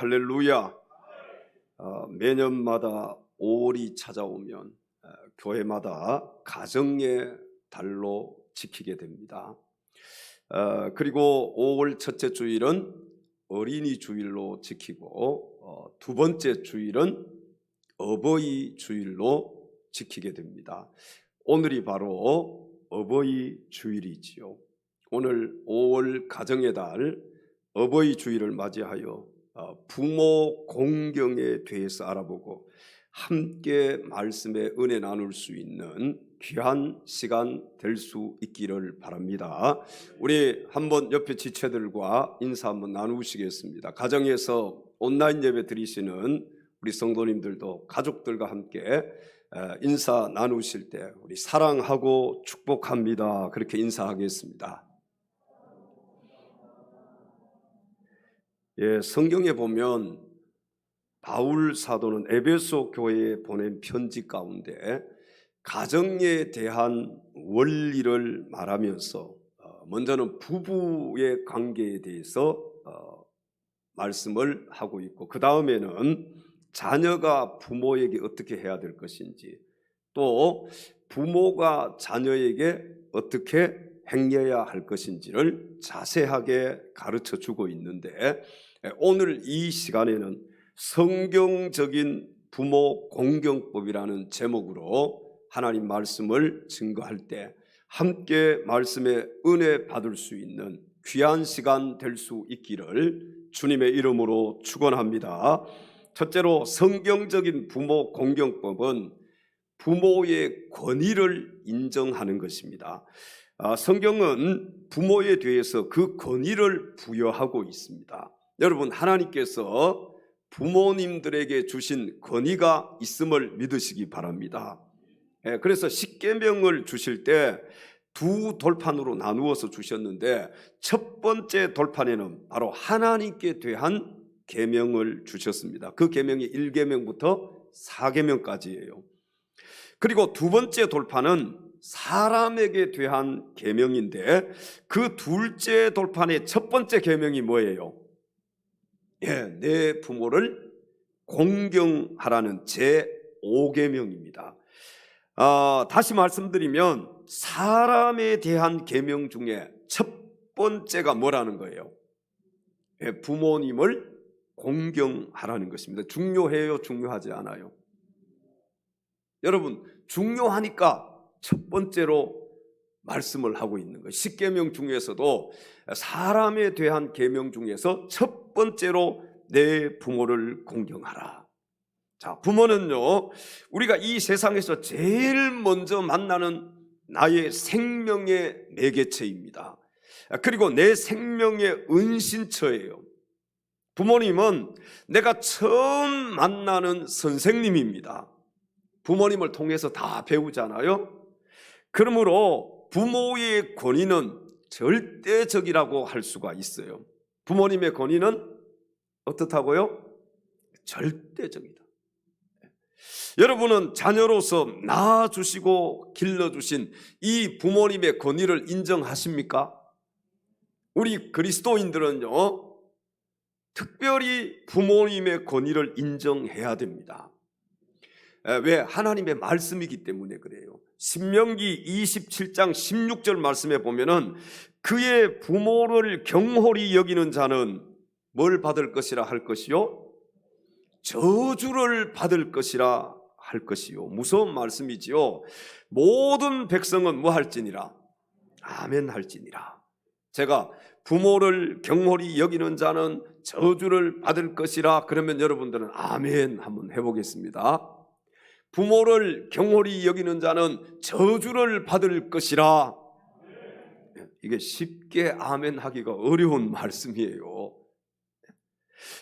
할렐루야. 매년마다 5월이 찾아오면 교회마다 가정의 달로 지키게 됩니다. 그리고 5월 첫째 주일은 어린이 주일로 지키고 두 번째 주일은 어버이 주일로 지키게 됩니다. 오늘이 바로 어버이 주일이지요. 오늘 5월 가정의 달 어버이 주일을 맞이하여 부모 공경에 대해서 알아보고 함께 말씀의 은혜 나눌 수 있는 귀한 시간 될 수 있기를 바랍니다. 우리 한번 옆에 지체들과 인사 한번 나누시겠습니다. 가정에서 온라인 예배 드리시는 우리 성도님들도 가족들과 함께 인사 나누실 때 우리 사랑하고 축복합니다. 그렇게 인사하겠습니다. 성경에 보면 바울 사도는 에베소 교회에 보낸 편지 가운데 가정에 대한 원리를 말하면서 먼저는 부부의 관계에 대해서 말씀을 하고 있고, 그 다음에는 자녀가 부모에게 어떻게 해야 될 것인지, 또 부모가 자녀에게 어떻게 행해야 할 것인지를 자세하게 가르쳐 주고 있는데, 오늘 이 시간에는 성경적인 부모 공경법이라는 제목으로 하나님 말씀을 증거할 때 함께 말씀의 은혜 받을 수 있는 귀한 시간 될 수 있기를 주님의 이름으로 축원합니다. 첫째로, 성경적인 부모 공경법은 부모의 권위를 인정하는 것입니다. 성경은 부모에 대해서 그 권위를 부여하고 있습니다. 여러분, 하나님께서 부모님들에게 주신 권위가 있음을 믿으시기 바랍니다. 그래서 십계명을 주실 때 두 돌판으로 나누어서 주셨는데, 첫 번째 돌판에는 바로 하나님께 대한 계명을 주셨습니다. 그 계명이 1계명부터 4계명까지예요. 그리고 두 번째 돌판은 사람에게 대한 계명인데, 그 둘째 돌판의 첫 번째 계명이 뭐예요? 내 부모를 공경하라는 제5계명입니다. 다시 말씀드리면 사람에 대한 계명 중에 첫 번째가 뭐라는 거예요? 부모님을 공경하라는 것입니다. 중요해요? 중요하지 않아요? 여러분, 중요하니까 첫 번째로 말씀을 하고 있는 거예요. 십계명 중에서도 사람에 대한 계명 중에서 첫 번째로 내 부모를 공경하라. 자, 부모는요, 우리가 이 세상에서 제일 먼저 만나는 나의 생명의 매개체입니다. 그리고 내 생명의 은신처예요. 부모님은 내가 처음 만나는 선생님입니다. 부모님을 통해서 다 배우잖아요. 그러므로 부모의 권위는 절대적이라고 할 수가 있어요. 부모님의 권위는 어떻다고요? 절대적이다. 여러분은 자녀로서 낳아주시고 길러주신 이 부모님의 권위를 인정하십니까? 우리 그리스도인들은요, 특별히 부모님의 권위를 인정해야 됩니다. 왜? 하나님의 말씀이기 때문에 그래요. 신명기 27장 16절 말씀에 보면은 그의 부모를 경홀히 여기는 자는 뭘 받을 것이라 할 것이요? 저주를 받을 것이라 할 것이요. 무서운 말씀이지요. 모든 백성은 뭐 할지니라? 아멘 할지니라. 제가 부모를 경홀히 여기는 자는 저주를 받을 것이라 그러면 여러분들은 아멘 한번 해보겠습니다. 부모를 경홀히 여기는 자는 저주를 받을 것이라. 이게 쉽게 아멘 하기가 어려운 말씀이에요.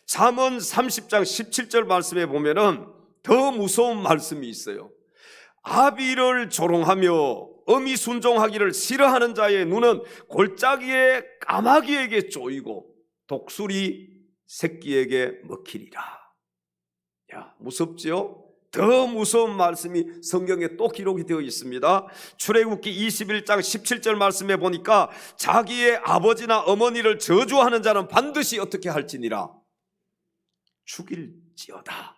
잠언 30장 17절 말씀에 보면은 더 무서운 말씀이 있어요. 아비를 조롱하며 어미 순종하기를 싫어하는 자의 눈은 골짜기에 까마귀에게 쪼이고 독수리 새끼에게 먹히리라. 야, 무섭지요? 더 무서운 말씀이 성경에 또 기록이 되어 있습니다. 출애굽기 21장 17절 말씀에 보니까 자기의 아버지나 어머니를 저주하는 자는 반드시 어떻게 할지니라? 죽일지어다.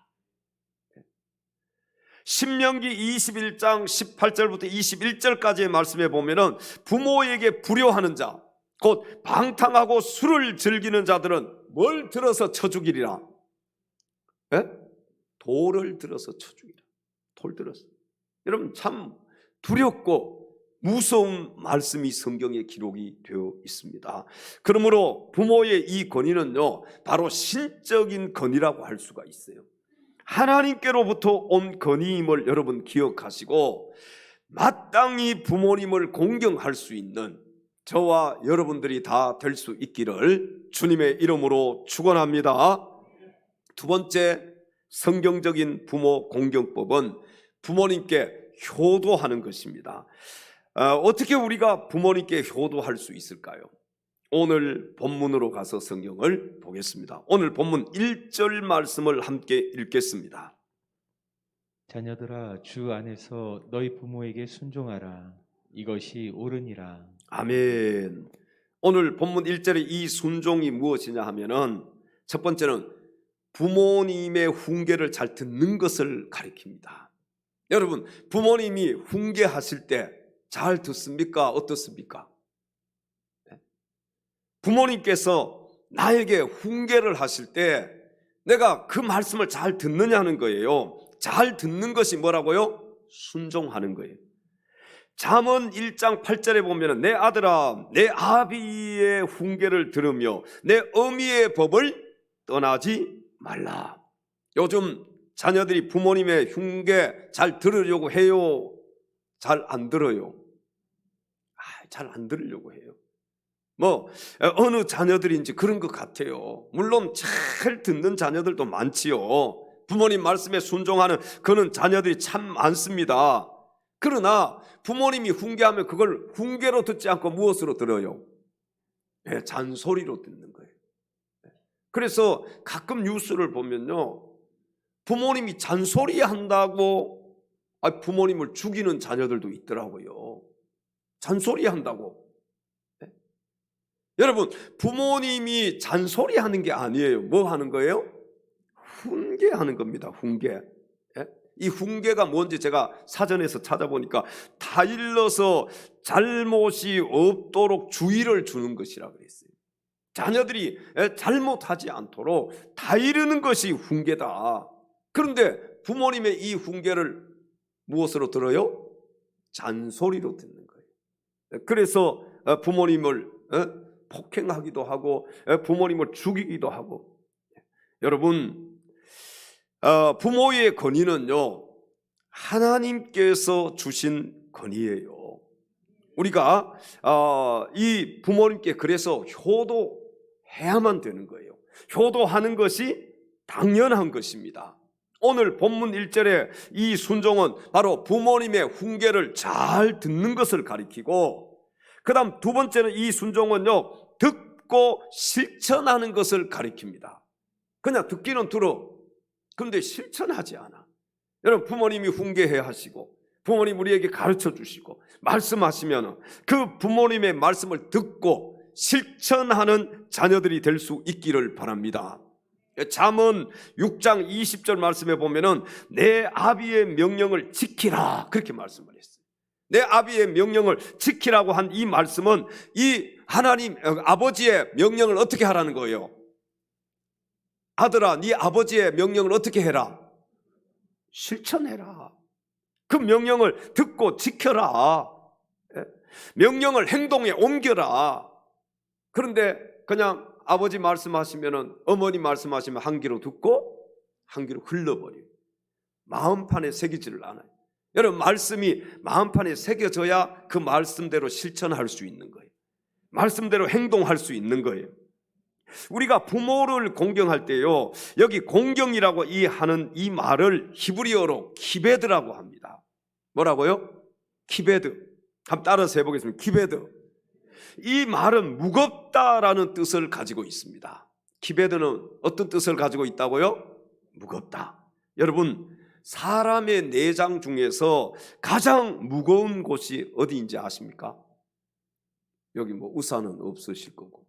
신명기 21장 18절부터 21절까지의 말씀에 보면은 부모에게 불효하는 자, 곧 방탕하고 술을 즐기는 자들은 뭘 들어서 쳐 죽이리라? 돌을 들어서 쳐 죽이라. 돌 들어서. 여러분 참 두렵고 무서운 말씀이 성경에 기록이 되어 있습니다. 그러므로 부모의 이 권위는요, 바로 신적인 권위라고 할 수가 있어요. 하나님께로부터 온 권위임을 여러분 기억하시고 마땅히 부모님을 공경할 수 있는 저와 여러분들이 다 될 수 있기를 주님의 이름으로 축원합니다. 두 번째 성경적인 부모 공경법은 부모님께 효도하는 것입니다. 어떻게 우리가 부모님께 효도할 수 있을까요? 오늘 본문으로 가서 성경을 보겠습니다. 오늘 본문 1절 말씀을 함께 읽겠습니다. 자녀들아, 주 안에서 너희 부모에게 순종하라. 이것이 옳으니라. 아멘. 오늘 본문 1절의 이 순종이 무엇이냐 하면은 첫 번째는 부모님의 훈계를 잘 듣는 것을 가리킵니다. 여러분, 부모님이 훈계하실 때 잘 듣습니까? 어떻습니까? 부모님께서 나에게 훈계를 하실 때 내가 그 말씀을 잘 듣느냐는 거예요. 잘 듣는 것이 뭐라고요? 순종하는 거예요. 잠언 1장 8절에 보면 내 아들아 내 아비의 훈계를 들으며 내 어미의 법을 떠나지 말라. 요즘 자녀들이 부모님의 훈계 잘 들으려고 해요? 잘 안 들어요? 잘 안 들으려고 해요. 어느 자녀들인지 그런 것 같아요. 물론 잘 듣는 자녀들도 많지요. 부모님 말씀에 순종하는 그런 자녀들이 참 많습니다. 그러나 부모님이 훈계하면 그걸 훈계로 듣지 않고 무엇으로 들어요? 잔소리로 듣는 거예요. 그래서 가끔 뉴스를 보면요, 부모님이 잔소리 한다고 부모님을 죽이는 자녀들도 있더라고요. 잔소리 한다고. 여러분, 부모님이 잔소리 하는 게 아니에요. 뭐 하는 거예요? 훈계하는 겁니다. 훈계. 이 훈계가 뭔지 제가 사전에서 찾아보니까 다일러서 잘못이 없도록 주의를 주는 것이라고 그랬어요. 자녀들이 잘못하지 않도록 다이르는 것이 훈계다. 그런데 부모님의 이 훈계를 무엇으로 들어요? 잔소리로 듣는 거예요. 그래서 부모님을 폭행하기도 하고 부모님을 죽이기도 하고. 여러분, 부모의 권위는요, 하나님께서 주신 권위예요. 우리가 이 부모님께 그래서 효도해야만 되는 거예요. 효도하는 것이 당연한 것입니다. 오늘 본문 1절에 이 순종은 바로 부모님의 훈계를 잘 듣는 것을 가리키고, 그 다음 두 번째는 이 순종은요, 듣고 실천하는 것을 가리킵니다. 그냥 듣기는 들어. 그런데 실천하지 않아. 여러분, 부모님이 훈계해 하시고 부모님 우리에게 가르쳐 주시고 말씀하시면 그 부모님의 말씀을 듣고 실천하는 자녀들이 될 수 있기를 바랍니다. 잠언 6장 20절 말씀에 보면은 내 아비의 명령을 지키라, 그렇게 말씀을 했어요. 내 아비의 명령을 지키라고 한 이 말씀은 이 하나님 아버지의 명령을 어떻게 하라는 거예요? 아들아, 네 아버지의 명령을 어떻게 해라? 실천해라. 그 명령을 듣고 지켜라. 명령을 행동에 옮겨라. 그런데 그냥 아버지 말씀하시면은, 어머니 말씀하시면 한 귀로 듣고 한 귀로 흘러버려요. 마음판에 새기지를 않아요. 여러분, 말씀이 마음판에 새겨져야 그 말씀대로 실천할 수 있는 거예요. 말씀대로 행동할 수 있는 거예요. 우리가 부모를 공경할 때요, 여기 공경이라고 하는 이 말을 히브리어로 키베드라고 합니다. 뭐라고요? 키베드. 한번 따라서 해보겠습니다. 키베드. 이 말은 무겁다라는 뜻을 가지고 있습니다. 키베드는 어떤 뜻을 가지고 있다고요? 무겁다. 여러분, 사람의 내장 중에서 가장 무거운 곳이 어디인지 아십니까? 여기 뭐 우산은 없으실 거고,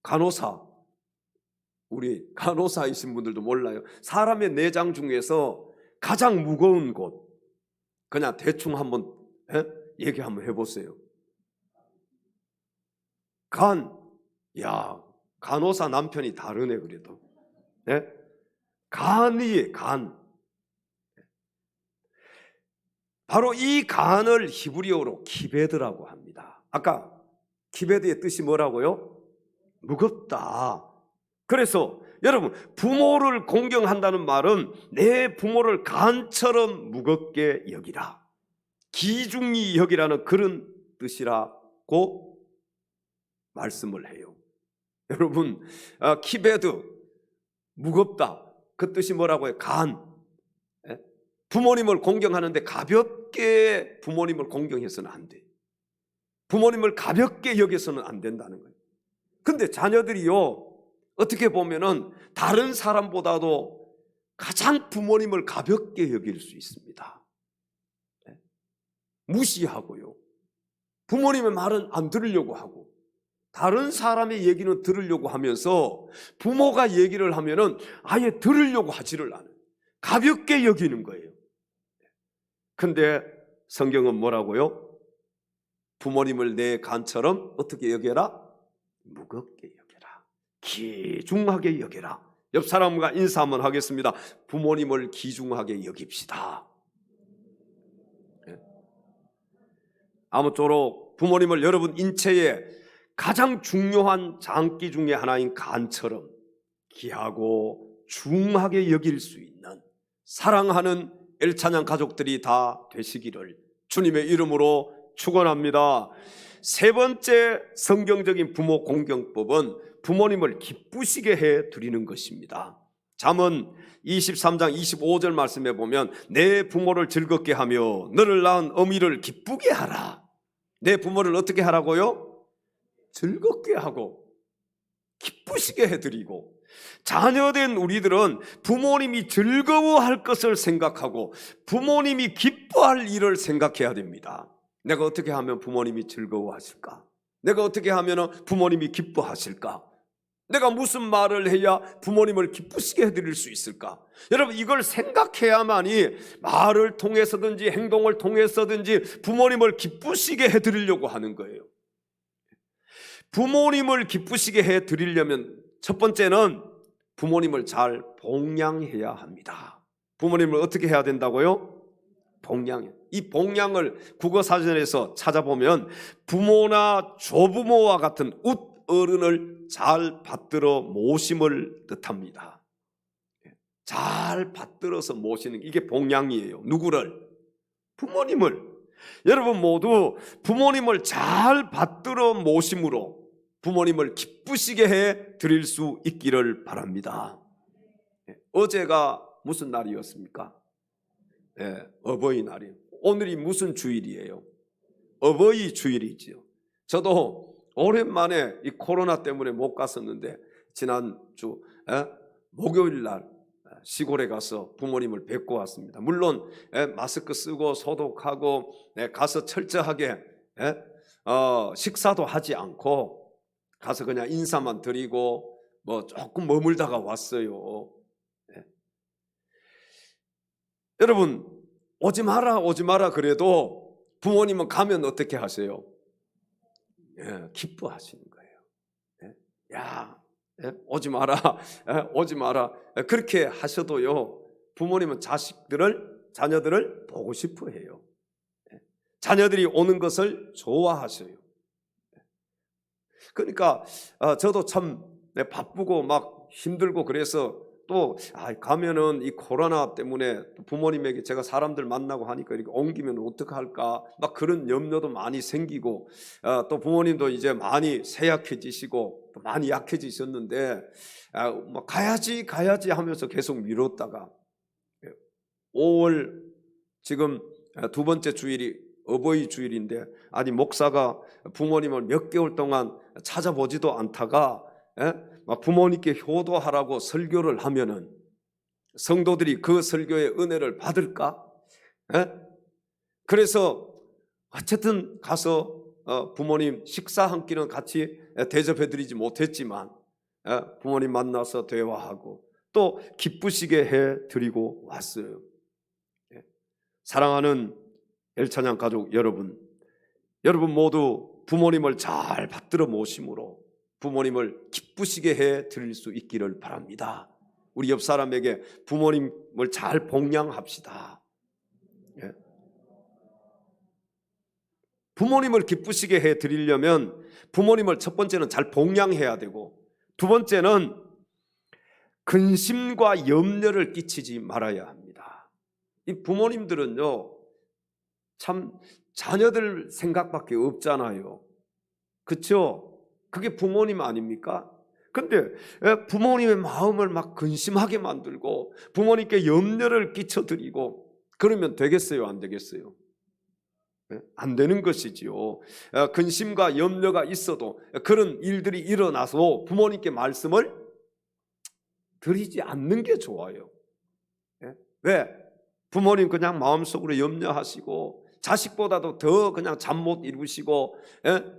간호사, 우리 간호사이신 분들도 몰라요. 사람의 내장 중에서 가장 무거운 곳, 그냥 대충 한번 얘기 한번 해보세요. 간. 야, 간호사 남편이 다르네 그래도. 네? 간이 간. 바로 이 간을 히브리어로 키베드라고 합니다. 아까 키베드의 뜻이 뭐라고요? 무겁다. 그래서 여러분, 부모를 공경한다는 말은 내 부모를 간처럼 무겁게 여기라, 귀중히 여기라는 그런 뜻이라고 말씀을 해요. 여러분, 키베드, 무겁다, 그 뜻이 뭐라고요? 간. 부모님을 공경하는데 가볍게 부모님을 공경해서는 안 돼. 부모님을 가볍게 여기서는 안 된다는 거예요. 근데 자녀들이요, 어떻게 보면은 다른 사람보다도 가장 부모님을 가볍게 여길 수 있습니다. 무시하고요, 부모님의 말은 안 들으려고 하고, 다른 사람의 얘기는 들으려고 하면서 부모가 얘기를 하면은 아예 들으려고 하지를 않아요. 가볍게 여기는 거예요. 근데 성경은 뭐라고요? 부모님을 내 간처럼 어떻게 여겨라? 무겁게 여겨라, 귀중하게 여겨라. 옆 사람과 인사 한번 하겠습니다. 부모님을 귀중하게 여깁시다. 아무쪼록 부모님을 여러분 인체의 가장 중요한 장기 중에 하나인 간처럼 귀하고 중하게 여길 수 있는 사랑하는 엘찬양 가족들이 다 되시기를 주님의 이름으로 축원합니다. 세 번째 성경적인 부모 공경법은 부모님을 기쁘시게 해 드리는 것입니다. 잠언 23장 25절 말씀에 보면 내 부모를 즐겁게 하며 너를 낳은 어미를 기쁘게 하라. 내 부모를 어떻게 하라고요? 즐겁게 하고 기쁘시게 해드리고, 자녀된 우리들은 부모님이 즐거워할 것을 생각하고 부모님이 기뻐할 일을 생각해야 됩니다. 내가 어떻게 하면 부모님이 즐거워하실까? 내가 어떻게 하면 부모님이 기뻐하실까? 내가 무슨 말을 해야 부모님을 기쁘시게 해드릴 수 있을까? 여러분, 이걸 생각해야만이 말을 통해서든지 행동을 통해서든지 부모님을 기쁘시게 해드리려고 하는 거예요. 부모님을 기쁘시게 해드리려면 첫 번째는 부모님을 잘 봉양해야 합니다. 부모님을 어떻게 해야 된다고요? 봉양. 이 봉양을 국어사전에서 찾아보면 부모나 조부모와 같은 웃어른을 잘 받들어 모심을 뜻합니다. 잘 받들어서 모시는, 이게 봉양이에요. 누구를? 부모님을. 여러분 모두 부모님을 잘 받들어 모심으로 부모님을 기쁘시게 해 드릴 수 있기를 바랍니다. 어제가 무슨 날이었습니까? 어버이날이에요. 오늘이 무슨 주일이에요? 어버이 주일이지요. 저도 오랜만에 이 코로나 때문에 못 갔었는데 지난주 목요일 날 시골에 가서 부모님을 뵙고 왔습니다. 물론 마스크 쓰고 소독하고 가서 철저하게 식사도 하지 않고 가서 그냥 인사만 드리고 뭐 조금 머물다가 왔어요. 여러분, 오지 마라 그래도 부모님은 가면 어떻게 하세요? 기뻐하시는 거예요. 오지 마라 그렇게 하셔도요, 부모님은 자녀들을 보고 싶어 해요. 자녀들이 오는 것을 좋아하셔요. 그러니까 저도 참 바쁘고 막 힘들고 그래서 또 가면은 이 코로나 때문에 부모님에게 제가 사람들 만나고 하니까 이렇게 옮기면 어떡할까 막 그런 염려도 많이 생기고, 또 부모님도 이제 많이 쇠약해지시고 또 많이 약해지셨는데 막 가야지 하면서 계속 미뤘다가 5월 지금 두 번째 주일이 어버이 주일인데 아니 목사가 부모님을 몇 개월 동안 찾아보지도 않다가 막 부모님께 효도하라고 설교를 하면은 성도들이 그 설교의 은혜를 받을까? 그래서 어쨌든 가서 부모님 식사 한 끼는 같이 대접해드리지 못했지만 부모님 만나서 대화하고 또 기쁘시게 해드리고 왔어요. 사랑하는 엘찬양 가족 여러분, 여러분 모두 부모님을 잘 받들어 모심으로 부모님을 기쁘시게 해드릴 수 있기를 바랍니다. 우리 옆 사람에게 부모님을 잘 봉양합시다. 부모님을 기쁘시게 해드리려면 부모님을 첫 번째는 잘 봉양해야 되고, 두 번째는 근심과 염려를 끼치지 말아야 합니다. 이 부모님들은요, 참 자녀들 생각밖에 없잖아요. 그렇죠? 그게 부모님 아닙니까? 근데 부모님의 마음을 막 근심하게 만들고 부모님께 염려를 끼쳐드리고 그러면 되겠어요? 안 되겠어요? 안 되는 것이지요. 근심과 염려가 있어도 그런 일들이 일어나서 부모님께 말씀을 드리지 않는 게 좋아요. 왜? 부모님 그냥 마음속으로 염려하시고 자식보다도 더 그냥 잠 못 이루시고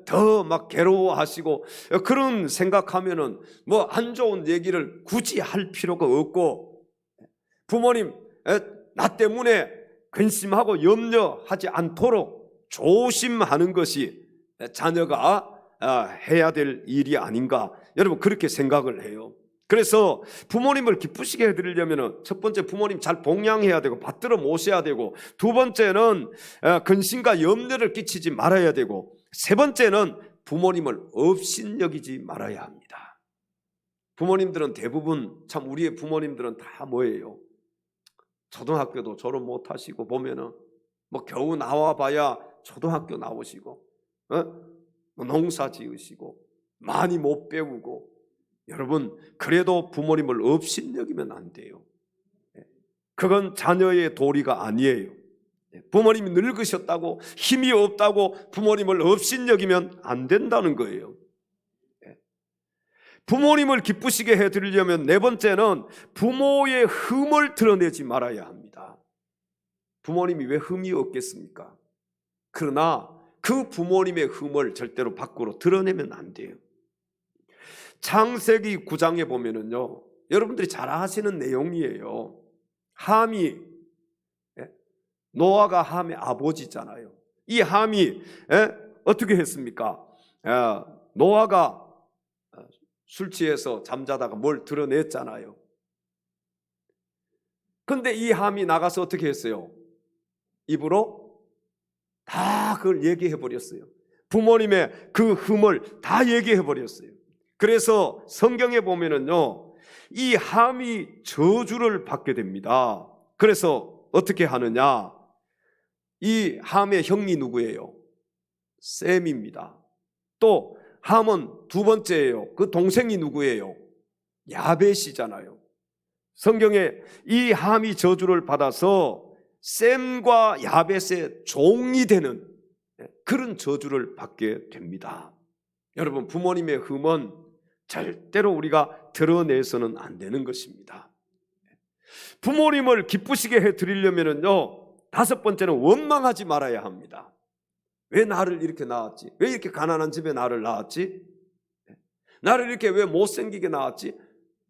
더 막 괴로워하시고 그런 생각하면은 뭐 안 좋은 얘기를 굳이 할 필요가 없고, 부모님 나 때문에 근심하고 염려하지 않도록 조심하는 것이 자녀가 해야 될 일이 아닌가, 여러분 그렇게 생각을 해요. 그래서 부모님을 기쁘시게 해드리려면 첫 번째 부모님 잘 봉양해야 되고 받들어 모셔야 되고, 두 번째는 근심과 염려를 끼치지 말아야 되고, 세 번째는 부모님을 업신여기지 말아야 합니다. 부모님들은 대부분 참 우리의 부모님들은 다 뭐예요? 초등학교도 졸업 못하시고 보면은 뭐 겨우 나와봐야 초등학교 나오시고 농사 지으시고 많이 못 배우고, 여러분 그래도 부모님을 업신여기면 안 돼요. 그건 자녀의 도리가 아니에요. 부모님이 늙으셨다고 힘이 없다고 부모님을 업신여기면 안 된다는 거예요. 부모님을 기쁘시게 해드리려면 네 번째는 부모의 흠을 드러내지 말아야 합니다. 부모님이 왜 흠이 없겠습니까? 그러나 그 부모님의 흠을 절대로 밖으로 드러내면 안 돼요. 창세기 9장에 보면은요, 여러분들이 잘 아시는 내용이에요. 함이, 노아가 함의 아버지잖아요. 이 함이 어떻게 했습니까? 노아가 술 취해서 잠자다가 뭘 드러냈잖아요. 근데 이 함이 나가서 어떻게 했어요? 입으로 다 그걸 얘기해 버렸어요. 부모님의 그 흠을 다 얘기해 버렸어요. 그래서 성경에 보면은요, 이 함이 저주를 받게 됩니다. 그래서 어떻게 하느냐? 이 함의 형이 누구예요? 셈입니다. 또 함은 두 번째예요. 그 동생이 누구예요? 야벳이잖아요. 성경에 이 함이 저주를 받아서 셈과 야벳의 종이 되는 그런 저주를 받게 됩니다. 여러분, 부모님의 흠은 절대로 우리가 드러내서는 안 되는 것입니다. 부모님을 기쁘시게 해드리려면요, 다섯 번째는 원망하지 말아야 합니다. 왜 나를 이렇게 낳았지? 왜 이렇게 가난한 집에 나를 낳았지? 나를 이렇게 왜 못생기게 낳았지?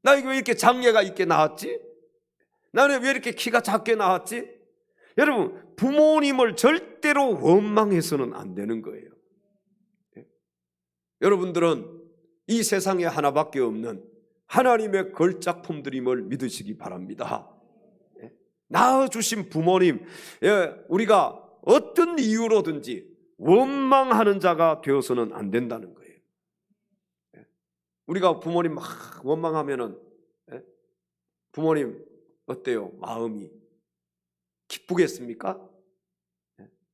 나에게 왜 이렇게 장애가 있게 낳았지? 나는 왜 이렇게 키가 작게 낳았지? 여러분, 부모님을 절대로 원망해서는 안 되는 거예요. 여러분들은 이 세상에 하나밖에 없는 하나님의 걸작품들임을 믿으시기 바랍니다. 낳아주신 부모님, 우리가 어떤 이유로든지 원망하는 자가 되어서는 안 된다는 거예요. 우리가 부모님 막 원망하면은 부모님 어때요? 마음이 기쁘겠습니까?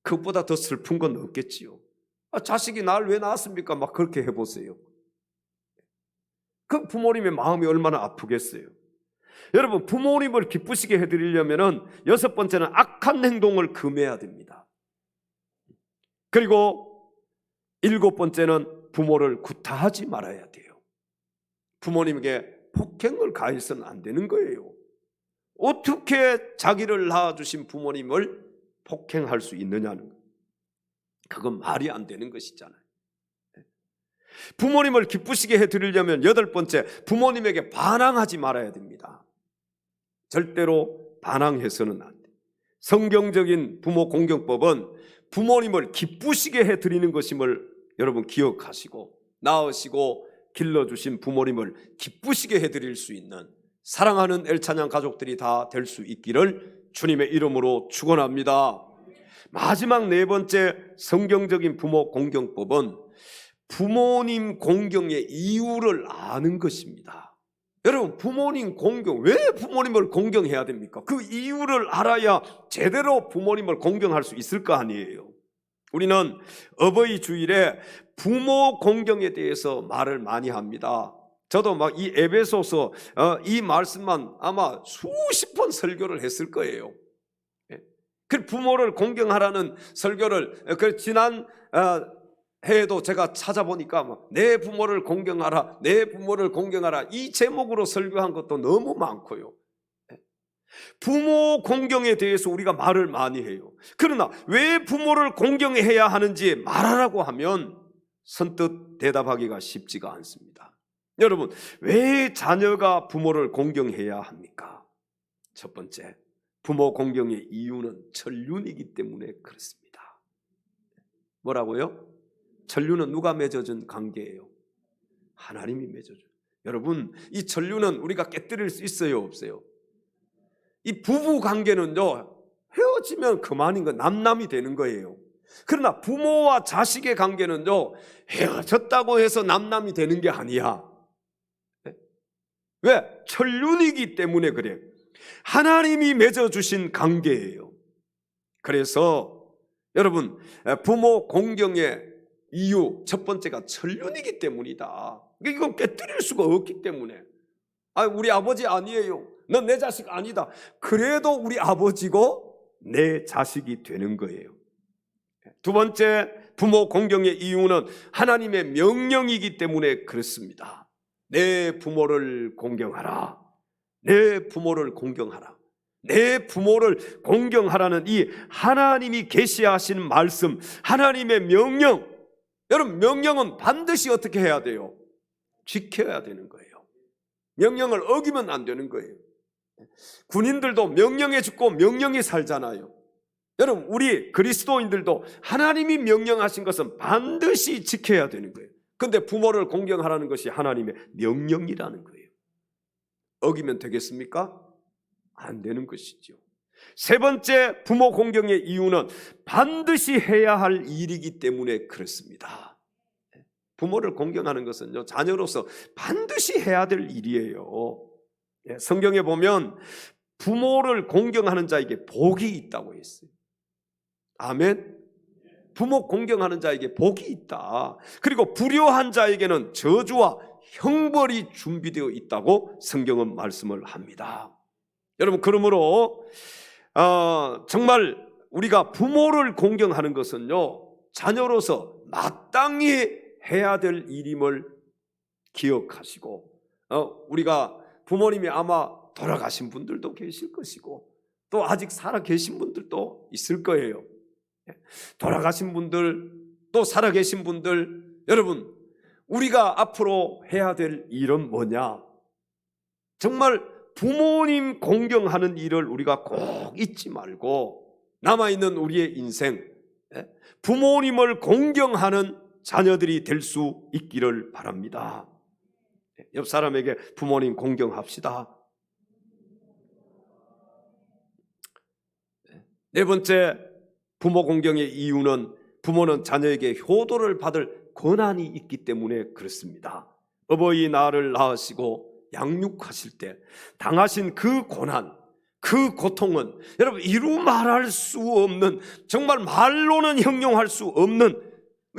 그것보다 더 슬픈 건 없겠지요. 자식이 나를 왜 낳았습니까? 막 그렇게 해보세요. 그 부모님의 마음이 얼마나 아프겠어요. 여러분, 부모님을 기쁘시게 해드리려면 여섯 번째는 악한 행동을 금해야 됩니다. 그리고 일곱 번째는 부모를 구타하지 말아야 돼요. 부모님에게 폭행을 가해서는 안 되는 거예요. 어떻게 자기를 낳아주신 부모님을 폭행할 수 있느냐는 거예요. 그건 말이 안 되는 것이잖아요. 부모님을 기쁘시게 해드리려면 8번째, 부모님에게 반항하지 말아야 됩니다. 절대로 반항해서는 안 돼요. 성경적인 부모 공경법은 부모님을 기쁘시게 해드리는 것임을 여러분 기억하시고, 낳으시고 길러주신 부모님을 기쁘시게 해드릴 수 있는 사랑하는 엘찬양 가족들이 다 될 수 있기를 주님의 이름으로 축원합니다. 마지막 4번째 성경적인 부모 공경법은 부모님 공경의 이유를 아는 것입니다. 여러분, 부모님 공경, 왜 부모님을 공경해야 됩니까? 그 이유를 알아야 제대로 부모님을 공경할 수 있을 거 아니에요. 우리는 어버이 주일에 부모 공경에 대해서 말을 많이 합니다. 저도 막 이 에베소서 이 말씀만 아마 수십 번 설교를 했을 거예요. 그 부모를 공경하라는 설교를 그 지난 해에도 제가 찾아보니까 내 부모를 공경하라, 내 부모를 공경하라, 이 제목으로 설교한 것도 너무 많고요. 부모 공경에 대해서 우리가 말을 많이 해요. 그러나 왜 부모를 공경해야 하는지 말하라고 하면 선뜻 대답하기가 쉽지가 않습니다. 여러분, 왜 자녀가 부모를 공경해야 합니까? 첫 번째, 부모 공경의 이유는 천륜이기 때문에 그렇습니다. 뭐라고요? 천륜은 누가 맺어준 관계예요? 하나님이 맺어준. 여러분, 이 천륜은 우리가 깨뜨릴 수 있어요, 없어요? 이 부부 관계는요, 헤어지면 그만인 거, 남남이 되는 거예요. 그러나 부모와 자식의 관계는요, 헤어졌다고 해서 남남이 되는 게 아니야. 왜? 천륜이기 때문에 그래. 하나님이 맺어주신 관계예요. 그래서 여러분, 부모 공경의 이유 첫 번째가 천륜이기 때문이다. 이건 깨뜨릴 수가 없기 때문에. 우리 아버지 아니에요, 넌 내 자식 아니다, 그래도 우리 아버지고 내 자식이 되는 거예요. 두 번째, 부모 공경의 이유는 하나님의 명령이기 때문에 그렇습니다. 내 부모를 공경하라, 내 부모를 공경하라, 내 부모를 공경하라는 이 하나님이 계시하신 말씀, 하나님의 명령. 여러분, 명령은 반드시 어떻게 해야 돼요? 지켜야 되는 거예요. 명령을 어기면 안 되는 거예요. 군인들도 명령에 죽고 명령에 살잖아요. 여러분, 우리 그리스도인들도 하나님이 명령하신 것은 반드시 지켜야 되는 거예요. 그런데 부모를 공경하라는 것이 하나님의 명령이라는 거예요. 어기면 되겠습니까? 안 되는 것이죠. 세 번째, 부모 공경의 이유는 반드시 해야 할 일이기 때문에 그렇습니다. 부모를 공경하는 것은요, 자녀로서 반드시 해야 될 일이에요. 성경에 보면 부모를 공경하는 자에게 복이 있다고 했어요. 아멘. 부모 공경하는 자에게 복이 있다. 그리고 불효한 자에게는 저주와 형벌이 준비되어 있다고 성경은 말씀을 합니다. 여러분, 그러므로 정말 우리가 부모를 공경하는 것은요, 자녀로서 마땅히 해야 될 일임을 기억하시고, 우리가 부모님이 아마 돌아가신 분들도 계실 것이고 또 아직 살아 계신 분들도 있을 거예요. 돌아가신 분들, 또 살아 계신 분들, 여러분, 우리가 앞으로 해야 될 일은 뭐냐? 정말 부모님 공경하는 일을 우리가 꼭 잊지 말고 남아있는 우리의 인생, 부모님을 공경하는 자녀들이 될 수 있기를 바랍니다. 옆 사람에게 부모님 공경합시다. 네 번째, 부모 공경의 이유는 부모는 자녀에게 효도를 받을 권한이 있기 때문에 그렇습니다. 어버이날을 낳으시고 양육하실 때 당하신 그 고난, 그 고통은 여러분 이루 말할 수 없는, 정말 말로는 형용할 수 없는,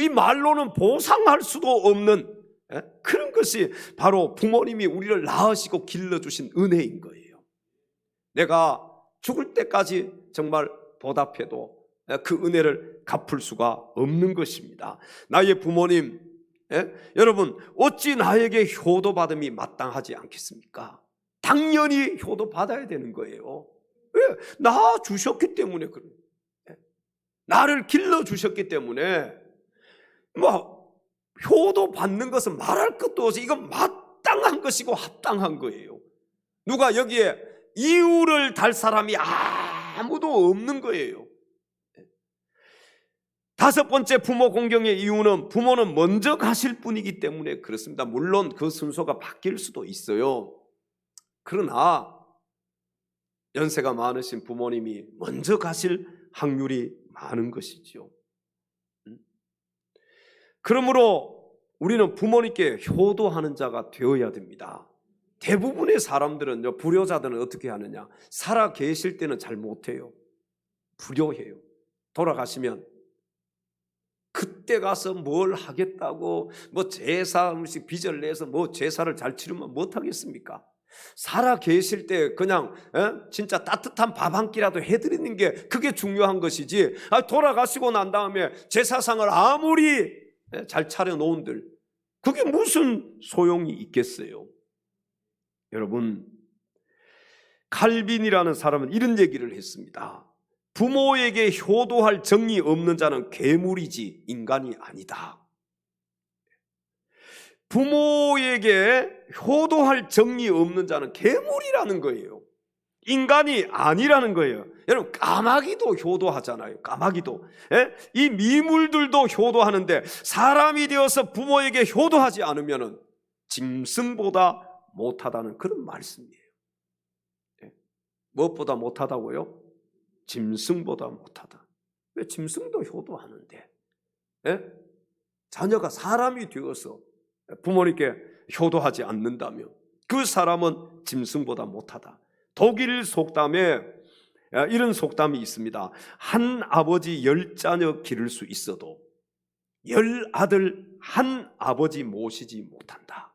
이 말로는 보상할 수도 없는 그런 것이 바로 부모님이 우리를 낳으시고 길러주신 은혜인 거예요. 내가 죽을 때까지 정말 보답해도 그 은혜를 갚을 수가 없는 것입니다. 나의 부모님, 여러분, 어찌 나에게 효도받음이 마땅하지 않겠습니까? 당연히 효도받아야 되는 거예요. 왜? 낳아주셨기 때문에 그래요. 나를 길러주셨기 때문에 뭐 효도 받는 것은 말할 것도 없이 이건 마땅한 것이고 합당한 거예요. 누가 여기에 이유를 달 사람이 아무도 없는 거예요. 다섯 번째 부모 공경의 이유는 부모는 먼저 가실 분이기 때문에 그렇습니다. 물론 그 순서가 바뀔 수도 있어요. 그러나 연세가 많으신 부모님이 먼저 가실 확률이 많은 것이지요. 그러므로 우리는 부모님께 효도하는 자가 되어야 됩니다. 대부분의 사람들은, 불효자들은 어떻게 하느냐, 살아 계실 때는 잘 못해요. 불효해요. 돌아가시면 그때 가서 뭘 하겠다고 뭐 제사 음식 빚을 내서 뭐 제사를 잘 치르면 못하겠습니까? 살아 계실 때 그냥 진짜 따뜻한 밥 한 끼라도 해드리는 게 그게 중요한 것이지, 돌아가시고 난 다음에 제사상을 아무리 잘 차려놓은들 그게 무슨 소용이 있겠어요? 여러분, 칼빈이라는 사람은 이런 얘기를 했습니다. 부모에게 효도할 정이 없는 자는 괴물이지 인간이 아니다. 부모에게 효도할 정이 없는 자는 괴물이라는 거예요. 인간이 아니라는 거예요. 여러분, 까마귀도 효도하잖아요. 까마귀도. 이 미물들도 효도하는데 사람이 되어서 부모에게 효도하지 않으면 짐승보다 못하다는 그런 말씀이에요. 무엇보다 못하다고요? 짐승보다 못하다. 왜? 짐승도 효도하는데 자녀가 사람이 되어서 부모님께 효도하지 않는다면 그 사람은 짐승보다 못하다. 독일 속담에 이런 속담이 있습니다. 한 아버지 10자녀 기를 수 있어도 10아들 한 아버지 모시지 못한다.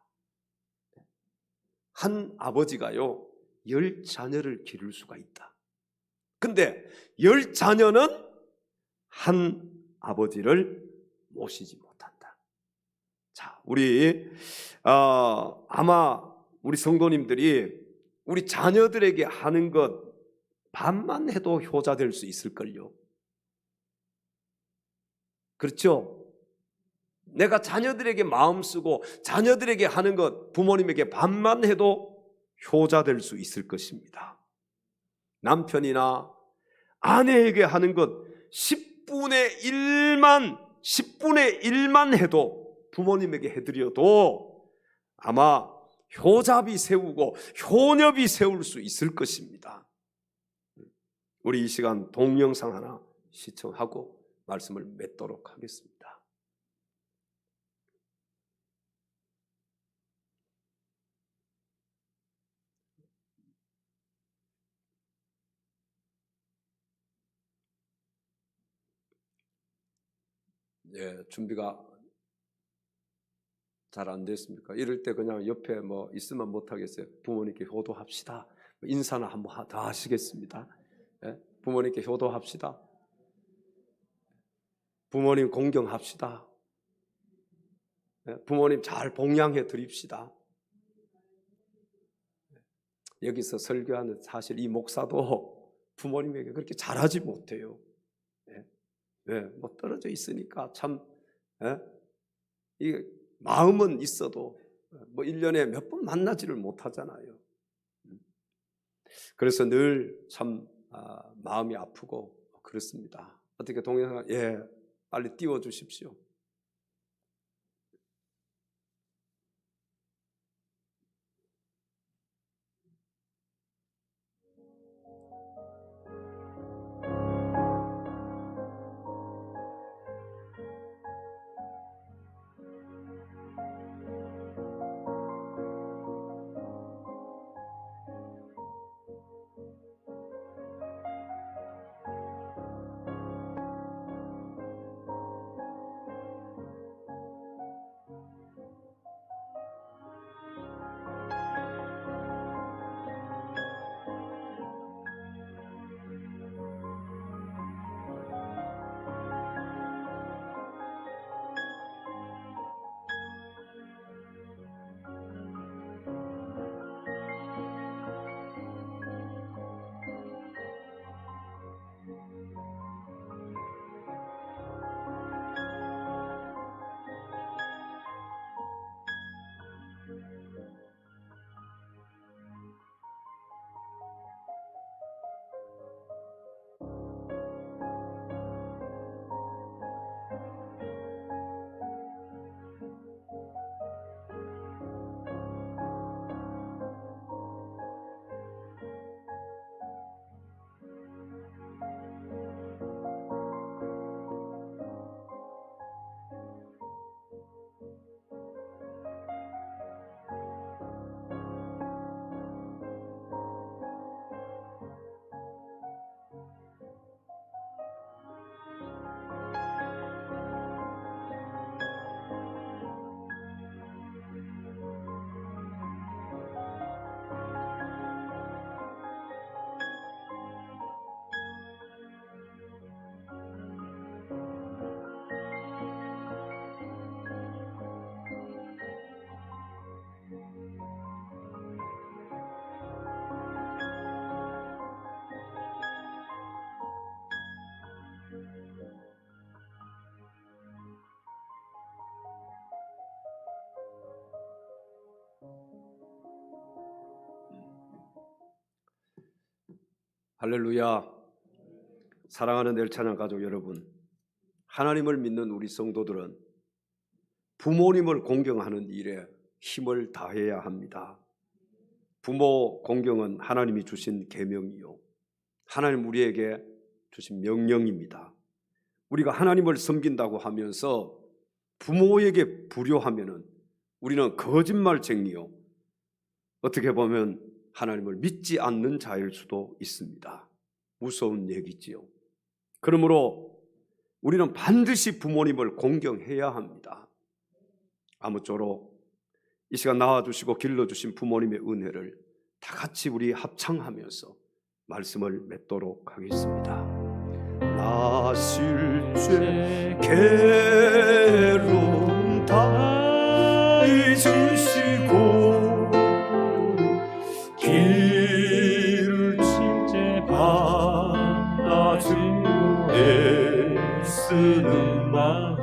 한 아버지가요 10자녀를 기를 수가 있다. 근데 10자녀는 한 아버지를 모시지 못한다. 자, 우리 아마 우리 성도님들이 우리 자녀들에게 하는 것 반만 해도 효자 될 수 있을걸요. 그렇죠? 내가 자녀들에게 마음 쓰고 자녀들에게 하는 것 부모님에게 반만 해도 효자 될 수 있을 것입니다. 남편이나 아내에게 하는 것 10분의 1만 해도 부모님에게 해드려도 아마 효자비 세우고 효녀비 세울 수 있을 것입니다. 우리 이 시간 동영상 하나 시청하고 말씀을 맺도록 하겠습니다. 준비가 잘 안 됐습니까? 이럴 때 그냥 옆에 뭐 있으면 못하겠어요. 부모님께 효도합시다. 인사나 한번 더 하시겠습니다. 부모님께 효도합시다. 부모님 공경합시다. 부모님 잘 봉양해 드립시다. 여기서 설교하는 사실 이 목사도 부모님에게 그렇게 잘하지 못해요. 뭐 떨어져 있으니까 참 이 마음은 있어도 뭐 1년에 몇 번 만나지를 못하잖아요. 그래서 늘 참 마음이 아프고 그렇습니다. 어떻게 동영상 빨리 띄워 주십시오. 할렐루야. 사랑하는 엘찬양 가족 여러분, 하나님을 믿는 우리 성도들은 부모님을 공경하는 일에 힘을 다해야 합니다. 부모 공경은 하나님이 주신 계명이요, 하나님 우리에게 주신 명령입니다. 우리가 하나님을 섬긴다고 하면서 부모에게 불효하면은 우리는 거짓말쟁이요, 어떻게 보면 하나님을 믿지 않는 자일 수도 있습니다. 무서운 얘기지요. 그러므로 우리는 반드시 부모님을 공경해야 합니다. 아무쪼록 이 시간 낳아주시고 길러주신 부모님의 은혜를 다 같이 우리 합창하면서 말씀을 맺도록 하겠습니다. 나 실제 괴로움 다 잊으시고 길을 진짜 받아주고 애쓰는 마음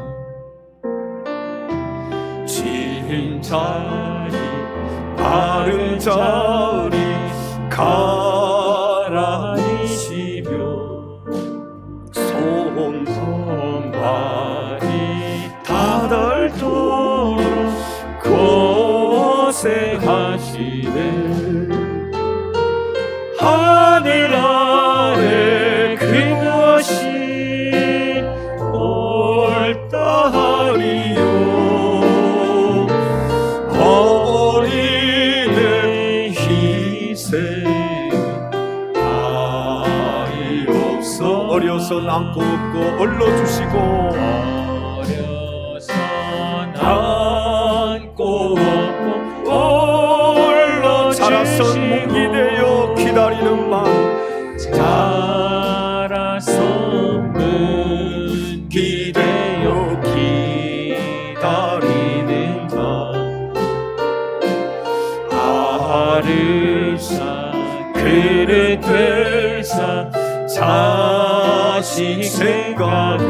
진짜리 바른 자리 가라니시며 손발이 닿을도록 고생하시네. 하늘 아래 그 무엇이 옳다리요. 어린의 희생 아이 없어 어려서 남고 없고 얼러주시고 어려서 남고 없고 자라서 목이 되어 기다리는 마음 자라서 목이 되어 기다리는 마음 아르사 그릇 되사 자식 생각에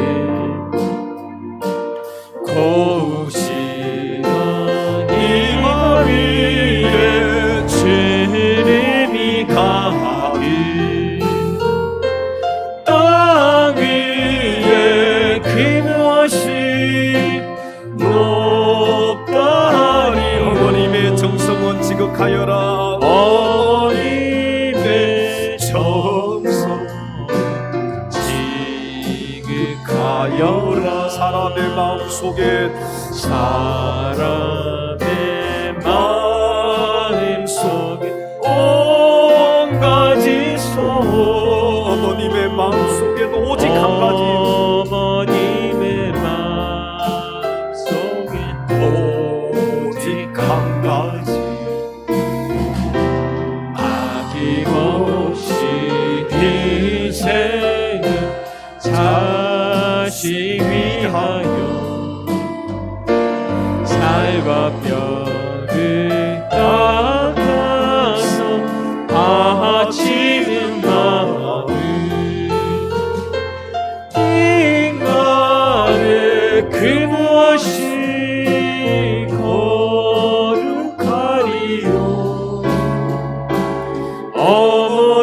고우시던 이 머리에 주름이 가득 땅 위에 그 무엇이 높다리 어머님의 정성은 지극하여라. 어머님의 정성 지극하여라. 사람의 마음속에 온 가지 소 어머님의 마음속에도 오직 한 가지 어머님의 마음속에 오직 한 가지 아낌없이 희생을 자식 위하여 살과 뼈를 닦아서 바치는 마음 인간의 그 무엇이 거룩하리요.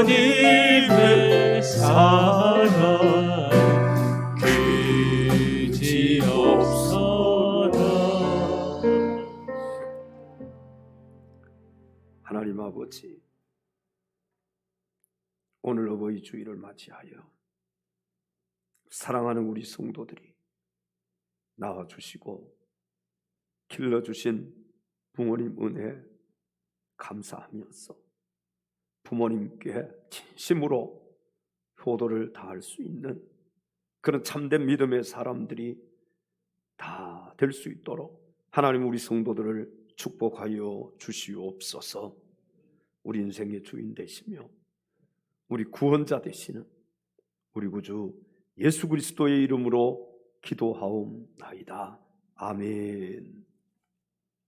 어머님의 사랑 그지없어라. 하나님 아버지, 오늘 어버이 주일을 맞이하여 사랑하는 우리 성도들이 낳아주시고 길러주신 부모님 은혜 감사하면서 부모님께 진심으로 효도를 다할 수 있는 그런 참된 믿음의 사람들이 다 될 수 있도록 하나님 우리 성도들을 축복하여 주시옵소서. 우리 인생의 주인 되시며 우리 구원자 되시는 우리 구주 예수 그리스도의 이름으로 기도하옵나이다. 아멘.